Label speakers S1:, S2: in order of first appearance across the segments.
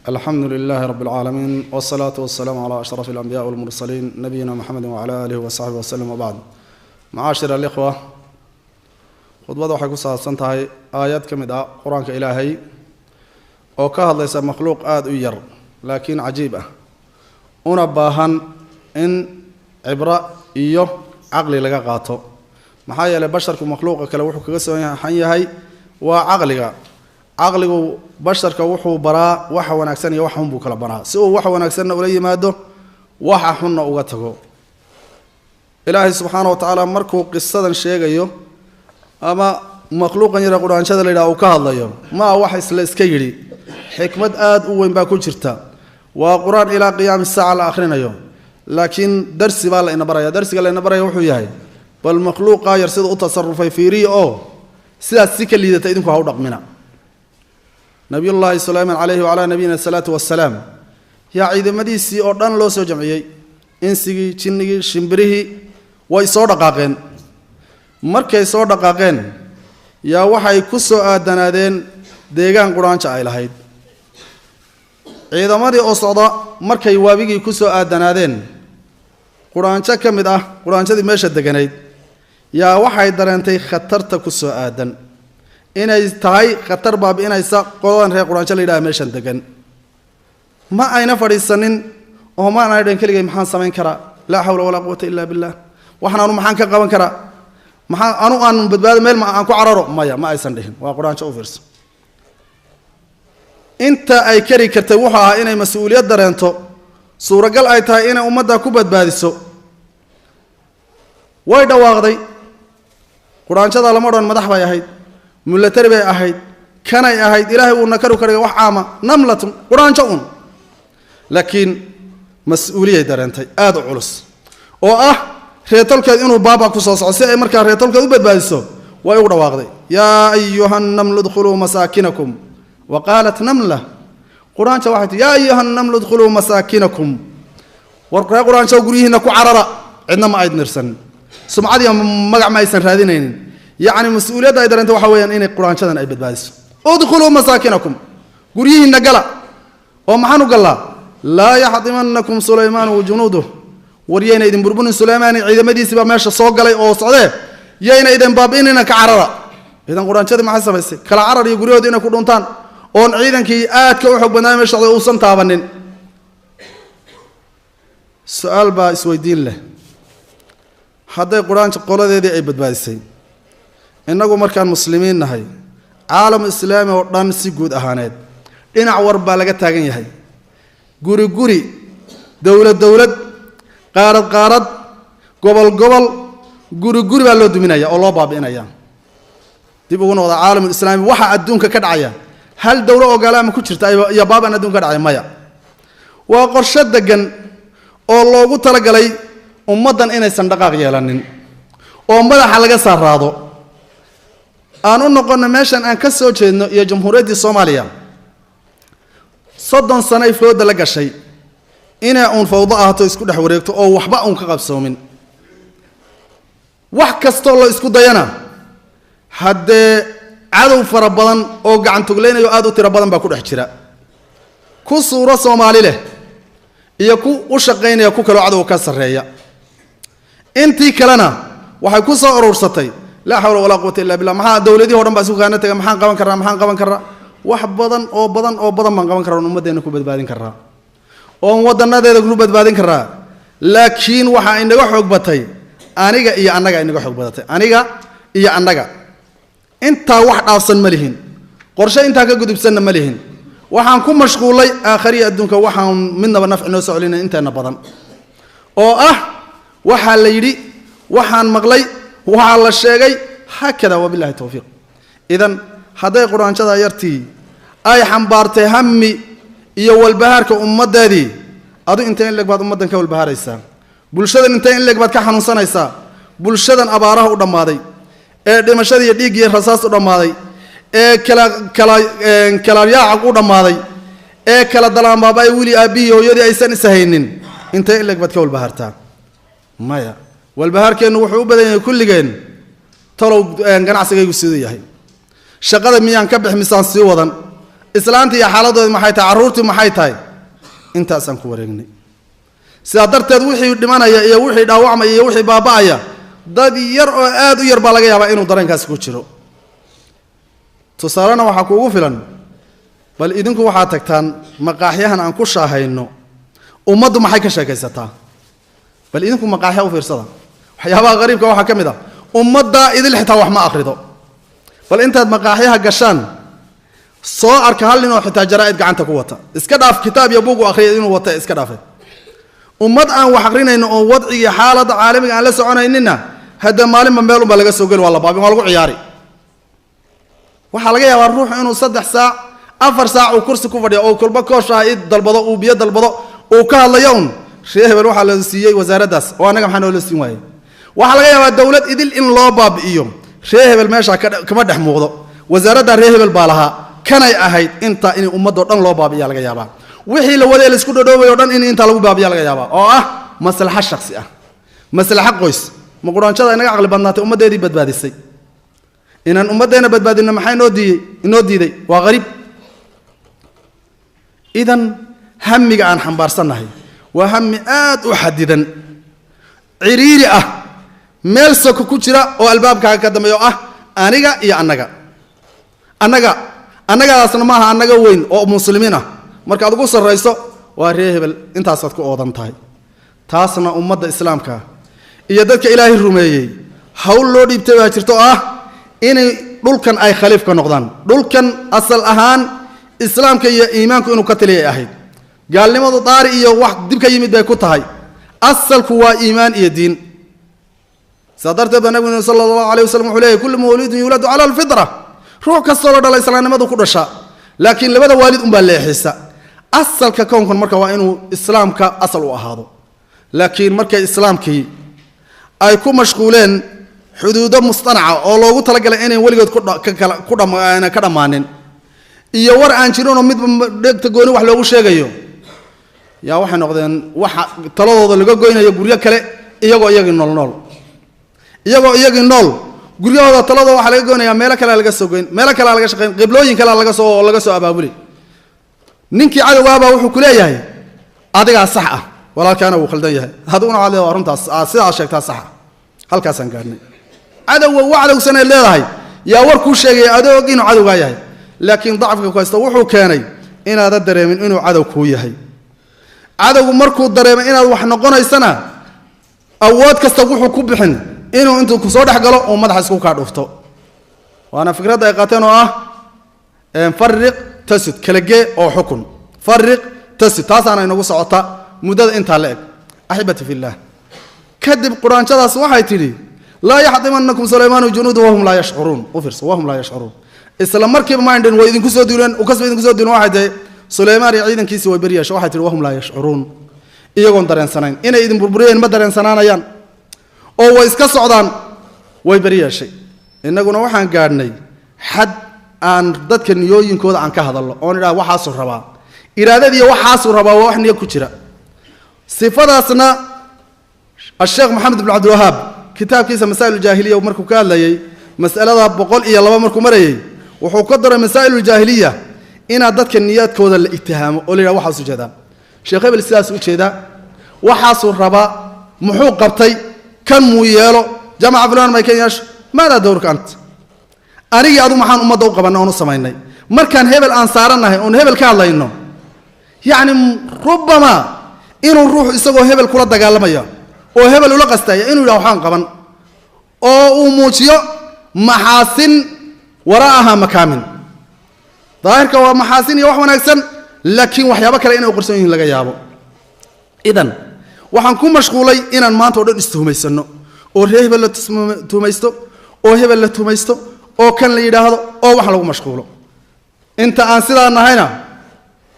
S1: الحمد لله رب العالمين والصلاة والسلام على أشرف الأنبياء والمرسلين نبينا محمد وعلى آله وصحبه وسلم وبعد. معاشر الإخوة، خطبة waxay ku saabsan tahay aayad ka mid ah Quraanka Ilaahay oo ka hadlaysa makhluuq aad u yar laakiin cajiib ah una baahan in cibra iyo aqli laga qaato. maxaa yeelay basharku makhluuqa kale wuxuu kaga soo yahay waa aqligu basharka wuxuu baraa waxa wanaagsan iyo waxa xun buu kala baraa si uu waxa wanaagsan ula yimaado waxa xunna uga tago. Ilaahay subhanahu wa ta'ala markuu qisadan sheegayo ama makhluuqan yar quraanshada la yiraahdo ka hadlayo ma wax isla iska yiri xikmad aad u weyn baa ku jirta waa quraan ila qiyaam saaca la akhrinayo laakiin darsi baa la ina baraya darsiga la ina baraya wuxuu yahay bal makhluuqa yar sida u tasarrufay fiiriyo oo sidaas si kaliidata idinku ha u dhaqmina. nabiyullaahi suleymaan calayhi wa ala nabiyina salaatu wassalaam yaa ciidamadiisii oo dhan loo soo jamciyay insigii jinnigii shimbirihii way soo dhaqaaqeen. markay soo dhaqaaqeen yaa waxay ku soo aadanaadeen deegaan quraanjo ay lahayd. ciidamadii oo socda markay waabigii ku soo aadanaadeen quraanjo ka mid ah quraanjadii meesha deganayd yaa waxay dareentay khatarta ku soo aadan inay tahay khatar baabi'inaysa qoladan reer quraanjo la yiraahdo meeshan degan. ma ayna fadhiisanin oo ma aanay dhan kaligay maxaan samayn karaa laa hawla walaa quwwata illa billah waxaan maxaan ka qaban karaa maxaan aan badbaado meel ma aan ku cararo maya ma aysan dhihin waa quraanjo u fiirso. inta ay kari kartay waxa ah inay mas'uuliyad dareento suuragal ay tahay inay ummadda ku badbaadiso way dhawaaqday. quraanjada lama dhan madax bay ahayd military bay ahayd kanay ahayd ilaahay uu nakaru karay wax caama namlatun quraanjo laakiin mas'uuliyad dareentay aad u culus oo ah reetolkeed inuu baaba ku soo socdo si ay markaa reetolkeed u badbaadiso way u dhawaaqday yaa ayyuhan namlu dkhulu masakinakum wa qalat namla quraanjo waxay yaa ayyuhan namlu dkhulu masakinakum warqaa quraanjo gurihiina ku carara cidna ma ayd nirsan sumcadiya magac ma aysan raadinaynin يعني مسؤولية أيضاً أنت وحويان إنك قرآن شذن أي بدبادس ادخلوا مساكنكم قريه النقلة ومحنو قال لا يحطمنكم سليمان وجنوده ورينا إذن بربون سليمان إذا مدي سبا ماشى صوق عليه أو صعده يينا إذن بابيننا كعررة إذن قرآن شذن ما حسب بس كلا عرر يقولوا دينا كلهم تان أون عيدا كي آت كوحب بنام ماشى أوصن تابنين سؤال با اسوي دين له هذا قرآن قوله ذي أي بدبادسين inagu markaan muslimiin nahay caalam islaami oo dhan si guud ahaaneed dhinac warba laga taagan yahay guri guri dawlad qaarad gobol guri guri baa loo duminaya oo loo baabi'inaya. dib ugu noqda caalam islaami waxa adduunka ka dhacaya hal dawlo oo galaama ku jirta iyo baaban adduunka ka dhacay maya waa qorshe degan oo loogu talagalay ummadan inaysan dhaqaaq yeelanin oo madaxa laga saaraado aan u noqono meeshan aan ka soo jeedno iyo jamhuuriyadda Soomaaliya 30 sano ay fooda la gashay inay uun fawdo ahaato isku dhex wareegto oo waxba uun ka qabsoomin wax kasto la isku dayana haddee cadow fara badan oo gacan tuglaynayo aad u tiro badan baa ku dhex jira ku suuro Soomaali leh iyo ku u shaqeynaya ku kala cadow ka sareeya intii kalena waxay ku soo urursatay لا حول ولا قوة إلا بالله ما دولتي هو رمبا سوكانة تجا ما قبان كرا واحد بدن أو بدن ما قبان كرا ونمدة إنكوا بدبادين كرا أو ودنا ده يقولوا بدبادين كرا لكن واحد إنك حق بتاعي أنيجا إيا أنجا إنك حق بتاعي أنيجا إيا أنجا أنت واحد أصلا مليهن قرشة أنت كجود بسنة مليهن واحد كم مشغولي آخري أدونك واحد منا بنفع الناس علينا أنت نبضن أو واحد ليري واحد مغلي وعلى الشيء هكذا وبالله التوفيق. إذن هذا القرآن شذا يرتي أي حنبارت همي يوال بهار كأمة دادي أدو إنتين لك بعد أمة كول بهار إسا بلشدن إنتين لك بعد كحنون سنة إسا بلشدن أباراه قدام ماضي دمشق يديك يرصاص قدام ماضي كلا يعق قدام ماضي كلا دلام بابا يولي أبي ويدي أيسان سهينين إنتين لك بعد كول بهار تا مايا والبهار كأنه وحوب بدين كل جين ترى جناح سجى يسوي هاي شغلة ميان كبح مسان سوادن islaanta iyo xaaladooda maxay tahay carruurtii maxay tahay intaasaan ku wareegnay sidaa darteed wixii dhimanaya iyo wixii dhaawacmaya iyo wixii baaba'aya dad yar oo aad u yar baa laga yaabaa inuu dareenkaasi ku jiro tusaalena waxaa kuugu filan bal idinku waxaad tagtaan maqaaxyahan aan ku shaahayno ummaddu maxay ka sheekaysataa bal idinku maqaaxya u fiirsada waxyaabaha qariibka waxaa ka mid ah ummadda idil xitaa wax ma akhrido bal intaad maqaaxyaha gashaan soo arka hal nin oo xitaa jaraa'id gacanta ku wata iska dhaaf kitaab iyo buug u akhriyay inuu wata iska dhaafay ummad aan wax akhrinayno oo wadciga xaaladda caalamiga aan la soconaynina hadda maalinba meel unbaa laga soo geli waa la baabin waa lagu ciyaari waxaa laga yaabaa ruuxu inuu 3 saac 4 saac uu kursi ku fadhiyo oo kulba kooshaahid dalbado uu biyo dalbado uu ka hadlayo un Sheekh Hebel waxa la siiyay wasaaraddaas oo anaga maxaa noo la siin waayay waxa laga yaabaa dawlad idil in loo baabi'iyo Sheekh Hebel meesha kama dhex muuqdo wasaaradda Sheekh Hebel baa lahaa kanay ahayd inta in ummadoo dhan loo baabi'iyo laga yaabaa wixii la waday la isku dhoodhoobay dhan in inta lagu baabi'iyo laga yaabaa oo ah maslaxa shakhsi ah maslaxa qoys ma quraanshada inaga aqli badnaatay ummadeedii badbaadisay inaan ummadeena badbaadino maxay noo diiday waa qariib idan hamiga aan xambaarsanahay waa hami aad u xadidan ciriiri ah meel soko ku jira oo albaabkaaga ka dambeeyo ah aniga iyo annagadaasna maaha annaga weyn oo muslimiin ah markaad ugu sarrayso waa Reer Hebel intaasaad ku oodan tahay taasna ummadda islaamka iyo dadka ilaahay rumeeyey hawl loo dhiibtay baa jirto ah inay dhulkan ay khaliif ka noqdaan dhulkan asal ahaan islaamka iyo iimaanku inuu ka taliyay ahayd gaalnimadu daari iyo wax dib ka yimid bay ku tahay asalku waa iimaan iyo diin sadarteed nabiga sallallahu alayhi wasallam wuxuu leeyahay kullu mawlidin yuladu ala alfitra ruux kastoo la dhalay islaamnimadu ku dhasha laakiin labada waalid un baa leexisa asalka koonkan marka waa inuu islaamka asal u ahaado laakiin markay islaamkii ay ku mashquuleen xuduudo mustanaca oo loogu talagalay inay waligood ku dhamaanin iyo war aan jirin oo midba dhegta gooni wax loogu sheegayo yaa waxay noqdeen waxa taladooda laga goynayo guryo kale iyagoo iyagii nool guryahooda taladooda waxa laga goynayaa meelo kale laga soo goyn meelo kale laga shaqeyn qiblooyin kale laga soo abaabuli ninkii cadawgaaba wuxuu ku leeyahay adigaa sax ah walaalkaana wuu khaldan yahay haduna waxa leeyahay runtaas sidaa sheegtaa sax halkaasaan gaarnay cadawga wacdowsanay leedahay yaa war ku sheegay adoog inuu cadawga yahay laakiin dacfka ku haysto wuxuu keenay inaad dareemin inuu cadow ku yahay cadawgu markuu dareemo inaad wax noqonaysana awood kasta wuxuu ku bixin inuu intuu ku soo dhaxgalo oo madax isku ka dhufto waana fikrada ay qaateen oo ah farriq tasud kalage oo xukun farriq tasud taasana inagu socota mudada inta la eg ahibati fillah kadib quraanshadaas waxay tiri la yahdimannakum sulaymaanu junuudu wa hum la yash'urun ufirsu wa hum la yash'urun isla markiiba ma indhin way idinku soo diileen u kasbay idinku soo diileen waxay tahay Sulaymaan iyo ciidankiisa way bariyaashay waxay tiri wahum la yash'urun iyagoon dareensanayn inay idin burburiyeen ma dareensanaanayaan oo way iska socdaan way bariyaashay innaguna waxaan gaadhnay xad aan dadka niyooyinkooda aan ka hadalno oo nidhaa waxaasuu rabaa iraadadii waxaasuu rabaa waa wax niyo ku jira sifadaasna الشيخ محمد بن عبد الوهاب كتاب كيس مسائل الجاهلية ومركو كان لي مسألة بقول إيا لما مركو مريي وحو قدر مسائل الجاهلية إن عددك النيات كودا الاتهام أولي لا وحاسو جدا شيخ ابن السلاس وجدا وحاسو الربا محوق قبطي كان مويالو جمع فلان ما يكينياش ماذا دورك أنت أريد أدو محان أمد وقبنا ونص مايني مركان هبل أنصارنا ون هبل كان الله إنه يعني ربما إنه نروح يسوي هبل كل دقال مايا oo hebel ula qastay inuu ila waxaan qaban oo uu muujiyo maxaasin waraaha makaamin daahirka waa maxaasin iyo wax wanaagsan laakiin waxyaabo kale inay qorsan yihiin laga yaabo idan waxaan ku mashquulay inaan maanta oo dhan istuumaysano oo hebel la tuumaysto oo hebel la tuumaysto oo kan la yiraahdo oo wax lagu mashquulo inta aan sidaa nahayna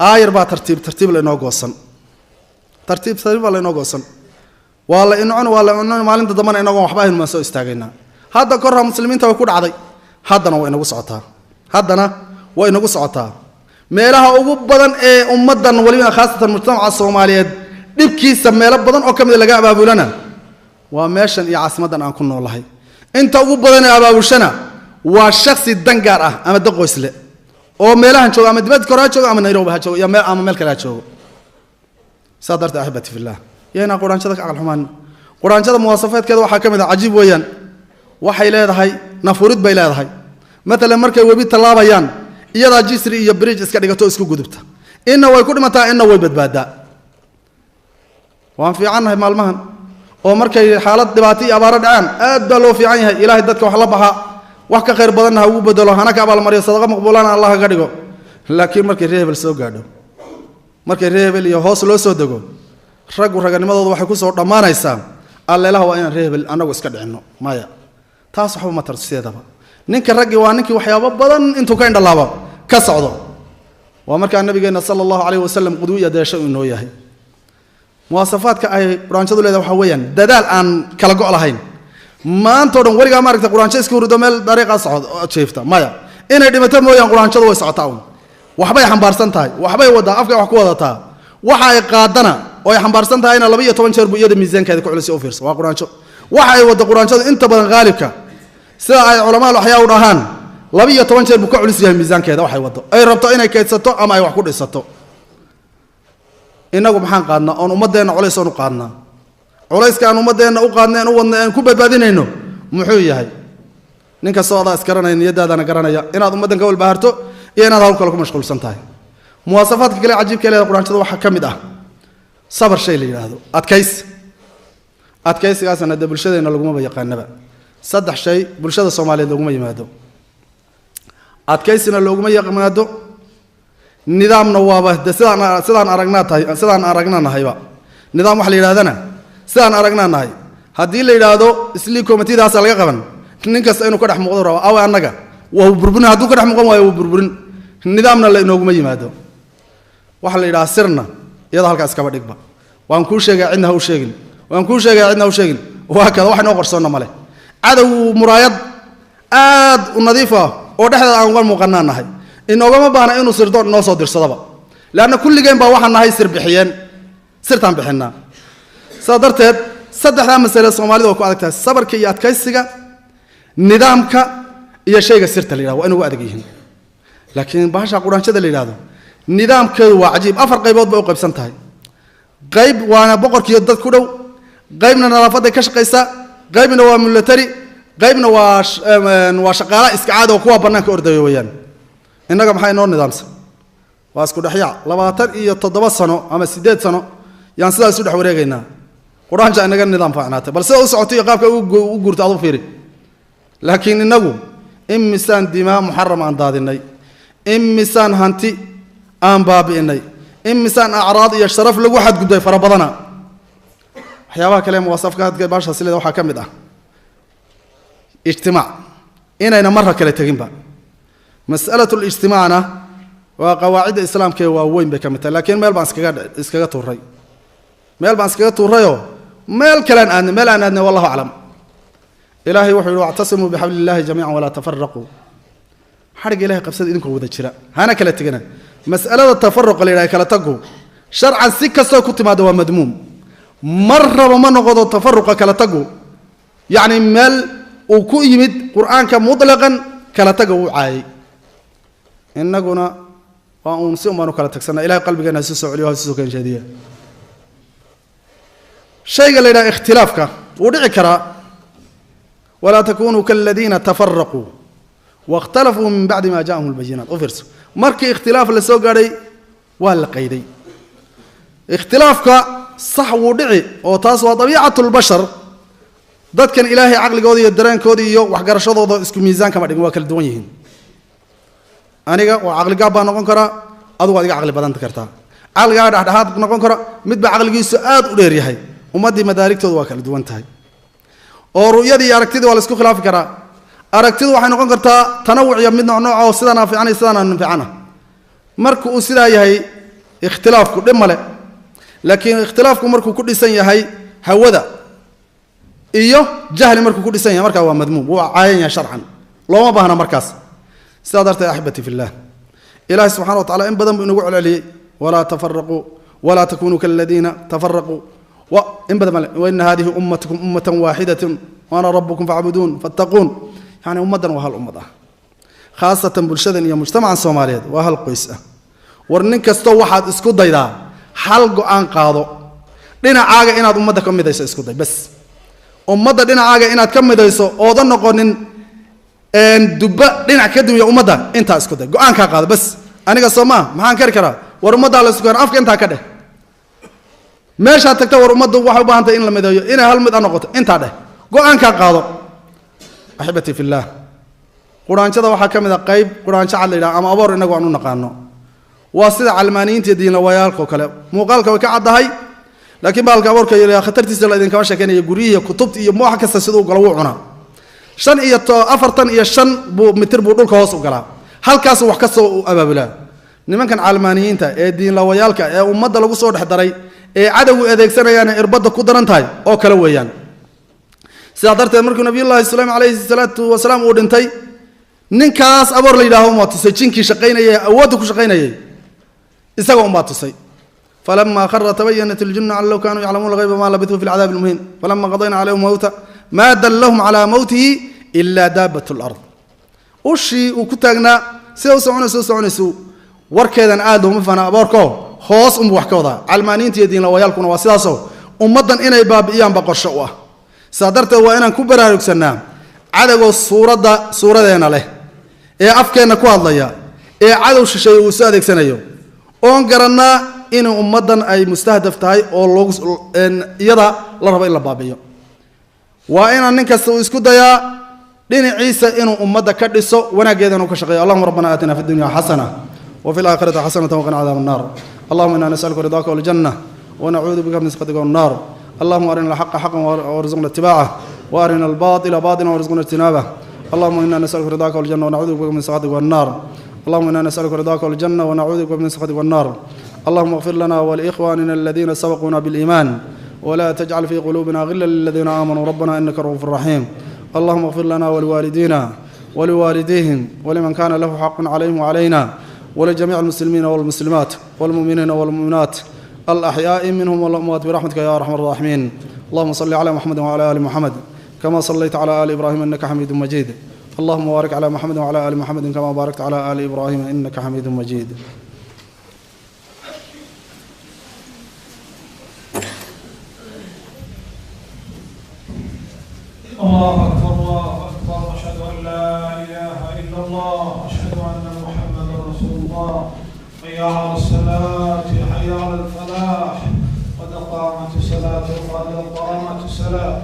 S1: aayar baa tartiib la inoo goosan tartiib la inoo goosan wala inuu maalinta damana inagu waxba aynu ma soo istaagayna hadda korra muslimiinta way ku dhacday haddana way inagu socotaa meelaha ugu badan ee ummadan waliba khaasatan mujtamaca Soomaaliyeed dibkiisa meelo badan oo kamid laga abaabulana waa meeshan iyo caasimadan aan ku noolahay inta ugu badan ee abaabulshana waa shakhsi dangaar ah ama daqoysle oo meelahan jooga ama dibad koraa jooga ama Nairobi ha joogo ama meel kale ha joogo sadarta ahibati fillah yana quraanshada ka aqal xumaan quraanshada muwaasafaadkeeda waxa kamid ah ajiib weeyaan waxay leedahay nafurid bay leedahay مثلا markay webi talaabayaan iyada jisri iyo bridge iska dhigato isku gudubta inna way ku dhimataa inna way badbaadaa waan fiicanahay maalmahan oo markay xaalad dhibaato iyo abaaro dhacaan aad baa loo fiican yahay ilaahay dadka wax la baxa wax ka khayr badan ha ugu bedelo hana ka abaal mariyo sadaqa maqbuulana Allah ka dhigo laakiin markay reebel soo gaadho markay reebel iyo hoos loo soo dago raganimadooda waxay ku soo dhamaanaysaa alleelaha waa inaan reebel anagu iska dhicino maya taas waxba ma tarsiyeedaba ninka raggi waa ninkii waxyaabo badan intuu ka indhalaabo ka socdo waa marka nabigeena sallallahu alayhi wasallam qudwiya deesho inoo yahay muwaasafaadka ay quraanshadu leedahay waxa weeyaan dadaal aan kala go' lahayn maanta oo dhan wariga ma aragtay quraanshada iska hurdo meel dariiqa socod jeefta maya inay dhimato mooyaan quraanshadu way socotaa waxbay xambaarsan tahay waxbay wada afka wax ku wadataa waxa ay qaadana oo ay xambaarsan tahay in 12 jeer buu iyada miisaankeeda ku culus oo fiirso waa quraansho waxa ay wada quraanshadu inta badan qaalibka sida ay culimada waxyaa u dhahaan 12 jeer buu ka culus yahay miisaankeeda waxay wado ay rabto inay kaydsato ama ay wax ku dhisato inagu maxaan qaadnaa oo ummadeena culays oo qaadnaa culayska aan ummadeena u qaadneen u wadneen ku badbaadinayno muxuu yahay ninka soo adaa iskaranay niyadaadana garanaya inaad ummadan ka walbaharto iyo inaad hawl kale ku mashquulsan tahay muwaasafaadka kale cajiibka leedahay quraanshada waxa kamid ah sabar shay la yiraahdo adkaysigaasna bulshadeena laguma yaqaanaba saddex shay bulshada Soomaaliyeed laguma yimaado adkaysina laguma yaqaano nidaamna waaba sidaan aragnaa nidaam wax la yiraahdana sidaan aragnaa hadii la yiraahdo isli committee-daas laga qaban ninkaas inuu ka dhex muuqdo rabo aw anaga waa burburin haduu ka dhex muuqan waayo burburin nidaamna la inooguma yimaado wax la yiraahdo sirna iyada halkaas ka dhigba waan ku sheegay cidna ha u sheegin waa kada wax noo qorsoona male cadow muraayad aad u nadiif ah oo dhexda aan uga muuqanaanahay inoogama baahna inuu sirdo noo soo dirsadaba laana kulligeen baa waxaan nahay sir bixiyeen sirtaan bixinaa sadarteed saddexda mas'ala Soomaalidu oo ku adagtahay sabarka iyo adkaysiga nidaamka iyo shayga sirta la yiraahdo waa inuu adag yihiin laakiin baasha quraanshada la yiraahdo nidaamkeedu waa cajiib afar qaybood bay u qaybsan tahay qayb waana boqorkiyo dad ku dhow qaybna nadaafada ka shaqeysa qaybna waa military qaybna waa shaqaale iska caad oo kuwa banaanka ordayo weeyaan innaga maxay noo nidaamsan waa isku dhaxyaa 27 sano ama 8 sano yaan sidaas u dhex wareegaynaa quraanka inaga nidaam faacnaatay bal sida u socotay qaabka u guurto adu fiiri laakiin inagu immisaan dimaa muharram aan daadinay immisaan hanti aan baabi'inay immisaan a'raad iyo sharaf lagu xad gudbay fara badana waxyaabaha kale muwaasafkaadka baasha sileeda waxa kamid ah ijtimaac inayna marra kale taginba mas'alatu al-ijtimaacna waa qawaacid islaamka waa weyn bay kamid tahay laakiin meel baan iskaga tuuray meel kale aan aadna wallahu a'lam ilaahi wuxuu wa'tasimu bihablillahi jamii'an wala tafarraqu xariga ilaahi qabsad idinku wada jira hana kala tagana mas'alada tafarruq ilaahi kala tago sharcan si kasto ku timaado waa madmuum marraba ma noqdo tafarruqa kala tago yani meel uu ku yimid quraanka mutlaqan kala tago uu caayay innaguna waa uun si umanu kala tagsana ilaahay qalbigeena si soo celiyo si soo kan jeediya shayga la yiraahdo ikhtilaafka uu dhici kara wala takunu kal ladina tafarraqu واختلفوا من بعد ما جاءهم البينات أفرس مركي اختلاف لسو قاري ولا قيدي اختلافك صح ودعي أو تاسوا طبيعة البشر ضد كان إلهي عقل قودي الدران كودي يو وحقر شوضو اسكو ميزان كما دقوا كل دوانيهن أنا وعقل قابا نقول كرا أدو عقل بدن تكرتا عقل قاعد هاد نقول كرا متبع عقل جيس آد وديري هاي ومدي مدارك تدوا كل دوان تاي أو رؤيتي ياركتي ولا اسكو خلاف كرا aragtidu waxay noqon kartaa tanawuc iyo mid nooc oo sidana fiicnay sidana fiicna marka uu sida yahay ikhtilaafku dhimale laakiin ikhtilaafku markuu ku dhisan yahay hawada iyo jahli markuu ku dhisan yahay marka waa madmuum waa caayanya sharcan looma baahna markaas sida dartay ahibati fillah ilaahi subhanahu wa ta'ala in badan buu inagu celceliyay wala tafarraqu wala takunu kal ladina tafarraqu wa in badan wa inna hadhihi ummatukum ummatan wahidatan wa ana rabbukum fa'budun fattaqun يعني أمدنا وهالأمة خاصة بلشدن يا مجتمع الصوماليات وهل قيسة ورنين كستو واحد اسكو دايدا حلقو أن قاضو لنا عاجة إن أمدا كم دايسو اسكو داي بس أمدا لنا عاجة إن كم دايسو أوضن نقولن إن دبا لنا كدو يا أمدا أنت اسكو داي أن قاضو بس أنا قصما ما هنكر كرا ورمدا على سكر أفك أنت كده ماشي هتكتب ورمدا واحد بانت إن لما دايو إن هالمد أنا قط أنت ده أن قاضو أحبتي في الله قرآن شذا وحكم ذا قيب قرآن شعل إلى أما أبور إنه قانون نقانو واسد علمانيين تدين ويالك وكلام مو قالك وكعد هاي لكن بالك أبور كيا خطرت سلا إذا كمان شكاني يجوريه كتبت مو حكس السدود قلوعنا شن أفرتن شن متر بقول كواس وقلا هل كاس وحكس أبا بلا نمن كان علمانيين تا الدين لويالك ومد لو صور حضري عدو إذا كسر يعني إربط قدرن تاي أو كلويان سأدرت أمرك نبي الله السلام عليه الصلاة والسلام ودنتي ninkaas abar la yiraahdo ma tusay jinkii shaqeynayay awood ku shaqeynayay isaga uma tusay falamma kharra tabayyanat aljunna allahu kanu ya'lamuna ghayba ma labithu fil adhab almuhin falamma qadayna alayhim mawta ma dallahum ala mawtihi illa dabbatul ard ushi u ku taagna soo soconayso warkeedan aad uma fana abarko hoos wax ka wada almaaniinta yadiin la wayalkuna waa sidaas ummadan inay baabiyaan baqasho ah sadarta waa inaan ku baraarugsanaa cadawga suuradeena leh ee afkeena ku hadlaya ee cadow shisheeye uu soo adeegsanayo oon garanaa in ummadan ay mustahdaf tahay oo loogu iyada la rabo in la baabiyo waa in nin kasta uu isku dayaa dhinaciisa inuu ummadda ka dhiso wanaageedana ka shaqeeyo allahumma rabbana aatina fid dunya hasana wa fil aakhirati hasanatan wa qina adhaban nar allahumma inna nas'aluka ridaka wal janna wa na'udhu bika min sakhatika wan nar اللهم أرنا الحق حقا وارزقنا اتباعه وأرنا الباطل باطلا وارزقنا اجتنابه اللهم إنا نسألك رضاك والجنة ونعوذ بك من سخطك والنار اللهم إنا نسألك رضاك والجنة ونعوذ بك من سخطك والنار اللهم اغفر لنا ولإخواننا الذين سبقونا بالإيمان ولا تجعل في قلوبنا غلا للذين آمنوا ربنا إنك رؤوف رحيم اللهم اغفر لنا ولوالدينا ولوالديهم ولمن كان له حق عليهم وعلينا ولجميع المسلمين والمسلمات والمؤمنين والمؤمنات الأحياء منهم والأموات برحمتك يا أرحم الراحمين اللهم صل على محمد وعلى آل محمد كما صليت على آل إبراهيم إنك حميد مجيد اللهم بارك على محمد وعلى آل محمد كما باركت على آل إبراهيم إنك حميد مجيد
S2: الله أكبر أشهد أن لا إله إلا الله أشهد أن محمدا رسول الله حي على الصلاة حي على الفلاح قد قامت الصلاة وقد قامت الصلاة